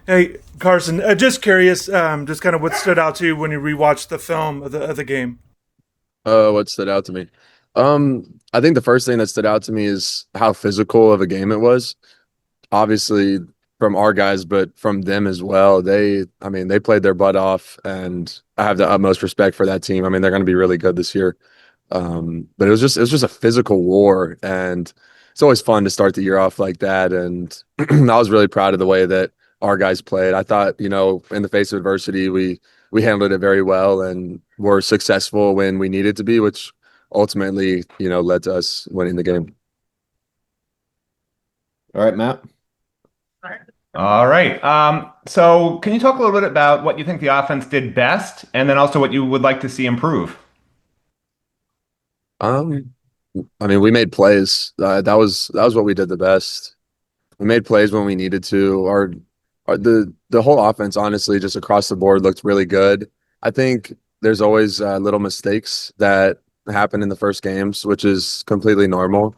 Hey, Carson, just curious, just kind of what stood out to you when you rewatched the film of the game. What stood out to me? I think the first thing that stood out to me is how physical of a game it was. Obviously from our guys, but from them as well. They played their butt off, and I have the utmost respect for that team. I mean, they're going to be really good this year. But it was just a physical war, and it's always fun to start the year off like that. And I was really proud of the way that our guys played. I thought, in the face of adversity, we handled it very well and were successful when we needed to be, which ultimately, led to us winning the game. All right, Matt. All right. So can you talk a little bit about what you think the offense did best, and then also what you would like to see improve? Um, we made plays. That was what we did the best. We made plays when we needed to. The whole offense, honestly, just across the board, looked really good. I think there's always little mistakes that happen in the first games, which is completely normal.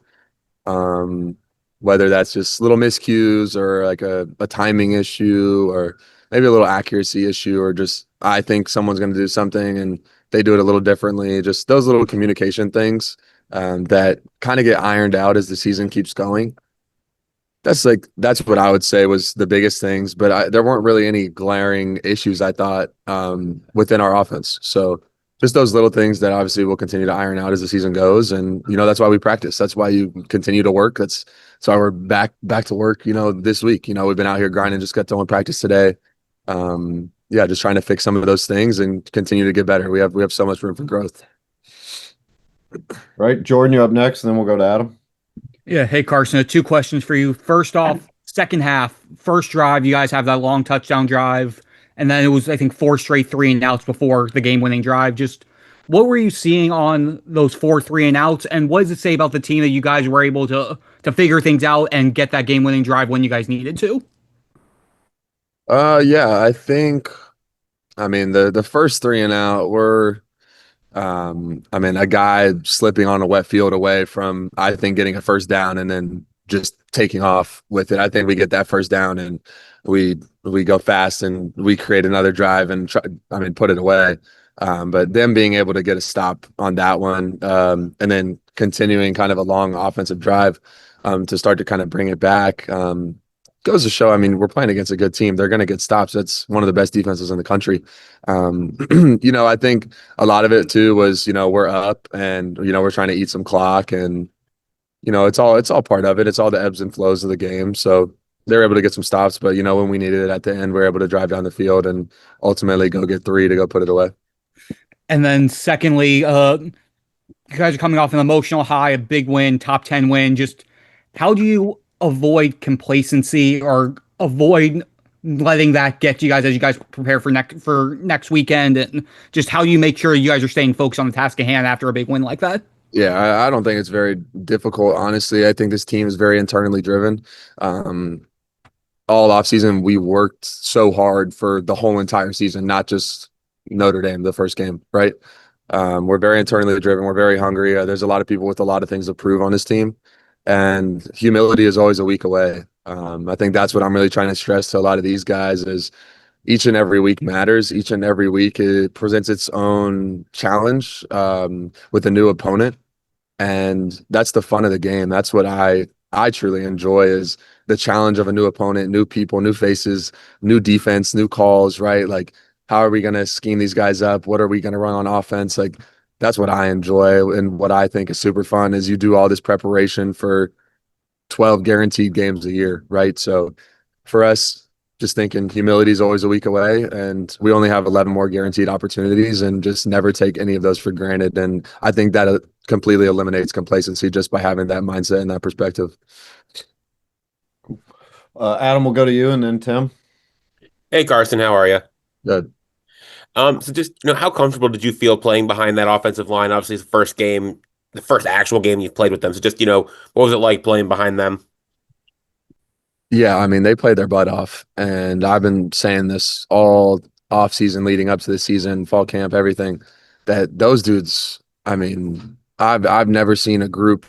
Um, Whether that's just little miscues or like a timing issue or maybe a little accuracy issue, or just I think someone's going to do something and they do it a little differently. Just those little communication things that kind of get ironed out as the season keeps going. That's what I would say was the biggest things, but there weren't really any glaring issues I thought within our offense. So just those little things that obviously we'll continue to iron out as the season goes, and that's why we practice. That's why you continue to work. That's why we're back to work. This week. We've been out here grinding. Just got done with practice today. Yeah, just trying to fix some of those things and continue to get better. We have so much room for growth. All right, Jordan, you're up next, and then we'll go to Adam. Yeah. Hey, Carson, two questions for you. First off, second half, first drive, you guys have that long touchdown drive. And then it was, I think, four straight three and outs before the game winning drive. Just what were you seeing on those four three and outs? And what does it say about the team that you guys were able to figure things out and get that game winning drive when you guys needed to? Yeah, the first three and out were a guy slipping on a wet field away from, I think, getting a first down and then just taking off with it. I think we get that first down and we go fast and we create another drive and put it away. But them being able to get a stop on that one, and then continuing kind of a long offensive drive, to start to kind of bring it back, goes to show, we're playing against a good team. They're going to get stops. That's one of the best defenses in the country. I think a lot of it too was, we're up and, we're trying to eat some clock, and, it's all part of it. It's all the ebbs and flows of the game. So they're able to get some stops, but when we needed it at the end, we're able to drive down the field and ultimately go get three to go put it away. And then secondly, you guys are coming off an emotional high, a big win, top 10 win. Just how do you avoid complacency or avoid letting that get to you guys as you guys prepare for next weekend? And just how do you make sure you guys are staying focused on the task at hand after a big win like that? Yeah, I don't think it's very difficult, honestly. I think this team is very internally driven. All offseason, we worked so hard for the whole entire season, not just Notre Dame, the first game, right? We're very internally driven. We're very hungry. There's a lot of people with a lot of things to prove on this team, and humility is always a week away. I think that's what I'm really trying to stress to a lot of these guys is each and every week matters. Each and every week it presents its own challenge, with a new opponent, and that's the fun of the game. That's what I truly enjoy is the challenge of a new opponent, new people, new faces, new defense, new calls, right? Like, how are we going to scheme these guys up? What are we going to run on offense? Like, that's what I enjoy, and what I think is super fun is you do all this preparation for 12 guaranteed games a year, right? So for us, just thinking humility is always a week away, and we only have 11 more guaranteed opportunities, and just never take any of those for granted. And I think that completely eliminates complacency just by having that mindset and that perspective. Adam, will go to you, and then Tim. Hey Carson, how are you? Good. So just how comfortable did you feel playing behind that offensive line? Obviously, it's the first game, the first actual game you've played with them. So just what was it like playing behind them? Yeah, they played their butt off, and I've been saying this all off season leading up to the season, fall camp, everything, that those dudes, I've never seen a group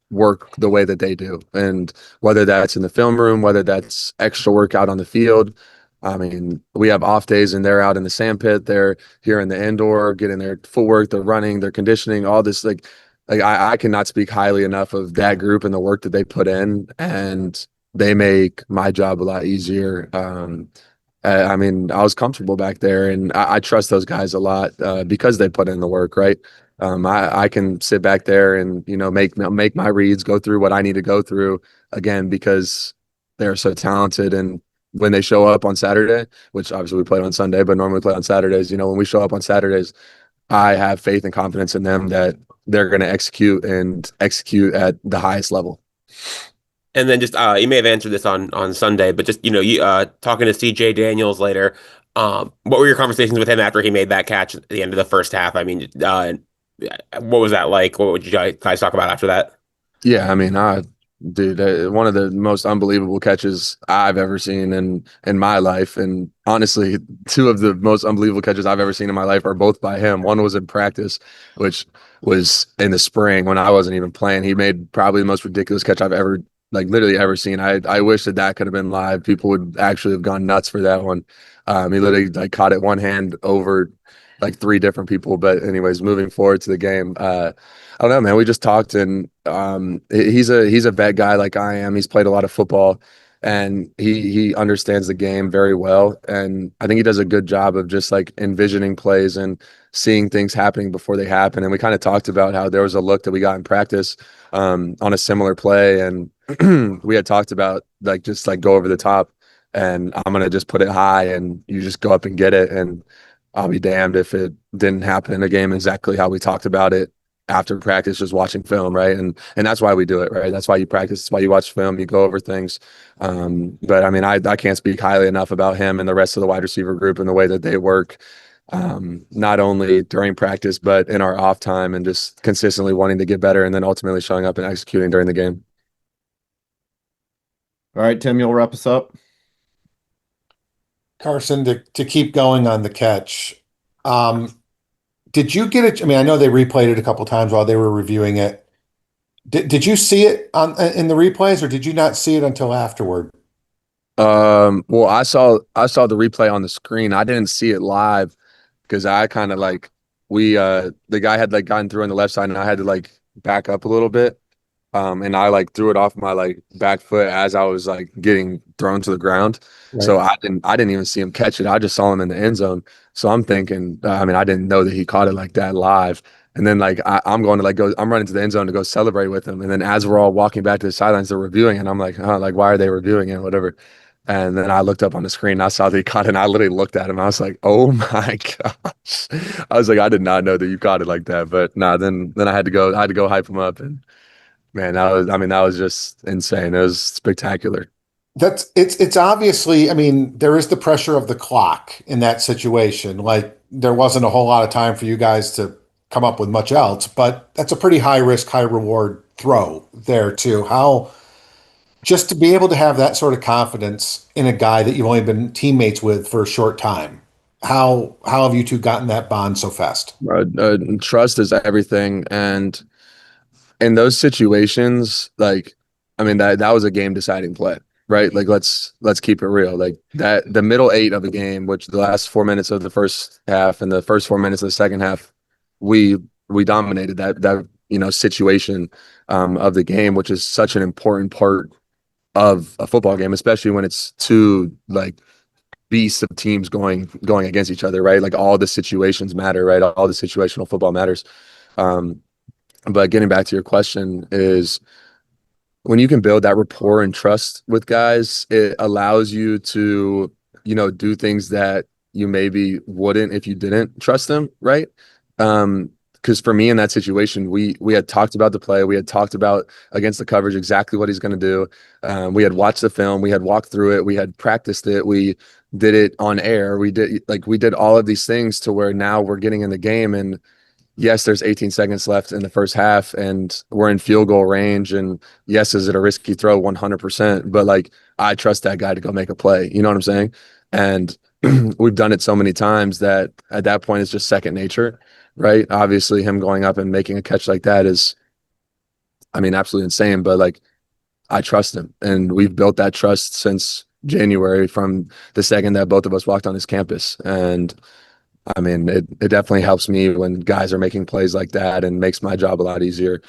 work the way that they do. And whether that's in the film room, whether that's extra work out on the field. I mean, we have off days and they're out in the sand pit. They're here in the indoor, getting their footwork, they're running, their conditioning, all this. Like I cannot speak highly enough of that group and the work that they put in, and they make my job a lot easier. I mean, I was comfortable back there, and I trust those guys a lot because they put in the work, right? I can sit back there and make my reads, go through what I need to go through again because they're so talented. And when they show up on Saturday, which obviously we played on Sunday, but normally play on Saturdays, when we show up on Saturdays, I have faith and confidence in them that they're going to execute at the highest level. And then just you may have answered this on Sunday, but just you talking to CJ Daniels later, what were your conversations with him after he made that catch at the end of the first half? I mean, what was that like? What would you guys talk about after that? Yeah, I mean, dude, one of the most unbelievable catches I've ever seen in my life, and honestly, two of the most unbelievable catches I've ever seen in my life are both by him. One was in practice, which was in the spring when I wasn't even playing. He made probably the most ridiculous catch I've ever literally ever seen. I wish that could have been live. People would actually have gone nuts for that one. He literally caught it one hand over three different people. But anyways, moving forward to the game, I don't know, man. We just talked, and he's a vet guy like I am. He's played a lot of football, and he understands the game very well. And I think he does a good job of just envisioning plays and seeing things happening before they happen. And we kind of talked about how there was a look that we got in practice on a similar play, and we had talked about just go over the top, and I'm gonna just put it high, and you just go up and get it, and I'll be damned if it didn't happen in a game exactly how we talked about it after practice, just watching film, right? And that's why we do it, right? That's why you practice. That's why you watch film. You go over things. But I mean, I can't speak highly enough about him and the rest of the wide receiver group and the way that they work, not only during practice but in our off time, and just consistently wanting to get better, and then ultimately showing up and executing during the game. All right, Tim, you'll wrap us up. Carson, to keep going on the catch, did you get it? I mean, I know they replayed it a couple times while they were reviewing it. Did you see it in the replays, or did you not see it until afterward? Well, I saw the replay on the screen. I didn't see it live because I kind of the guy had gotten through on the left side, and I had to back up a little bit. And I threw it off my back foot as I was getting thrown to the ground. Right. So I didn't even see him catch it. I just saw him in the end zone. So I'm thinking, I mean, I didn't know that he caught it like that live. And then I'm going to I'm running to the end zone to go celebrate with him. And then as we're all walking back to the sidelines, they're reviewing it. And I'm like, why are they reviewing it? Whatever. And then I looked up on the screen and I saw that he caught it, and I literally looked at him. I was like, oh my gosh. I was like, I did not know that you caught it like that. But then I had to go hype him up, and man, that was just insane. It was spectacular. It's obviously, I mean, there is the pressure of the clock in that situation. There wasn't a whole lot of time for you guys to come up with much else, but that's a pretty high risk, high reward throw there too. How just to be able to have that sort of confidence in a guy that you've only been teammates with for a short time. How have you two gotten that bond so fast? Trust is everything, and in those situations, that was a game deciding play, right? Let's keep it real. That the middle 8 of a game, which the last 4 minutes of the first half and the first 4 minutes of the second half, we dominated that situation of the game, which is such an important part of a football game, especially when it's two beasts of teams going against each other, right? All the situations matter, right? All the situational football matters. But getting back to your question is, when you can build that rapport and trust with guys, it allows you to, do things that you maybe wouldn't if you didn't trust them, right? Because for me in that situation, we had talked about the play, we had talked about against the coverage exactly what he's going to do. We had watched the film, we had walked through it, we had practiced it, we did it on air, we did all of these things to where now we're getting in the game, and yes, there's 18 seconds left in the first half and we're in field goal range. And yes, is it a risky throw? 100%. But I trust that guy to go make a play. You know what I'm saying? And we've done it so many times that at that point it's just second nature, right? Obviously him going up and making a catch like that is I mean, absolutely insane, but like I trust him, and we've built that trust since January from the second that both of us walked on his campus. And I mean, it definitely helps me when guys are making plays like that and makes my job a lot easier.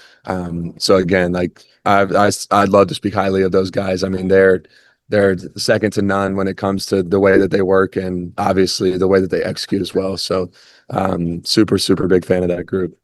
So again, like I'd love to speak highly of those guys. I mean, they're second to none when it comes to the way that they work and obviously the way that they execute as well. So super, super big fan of that group.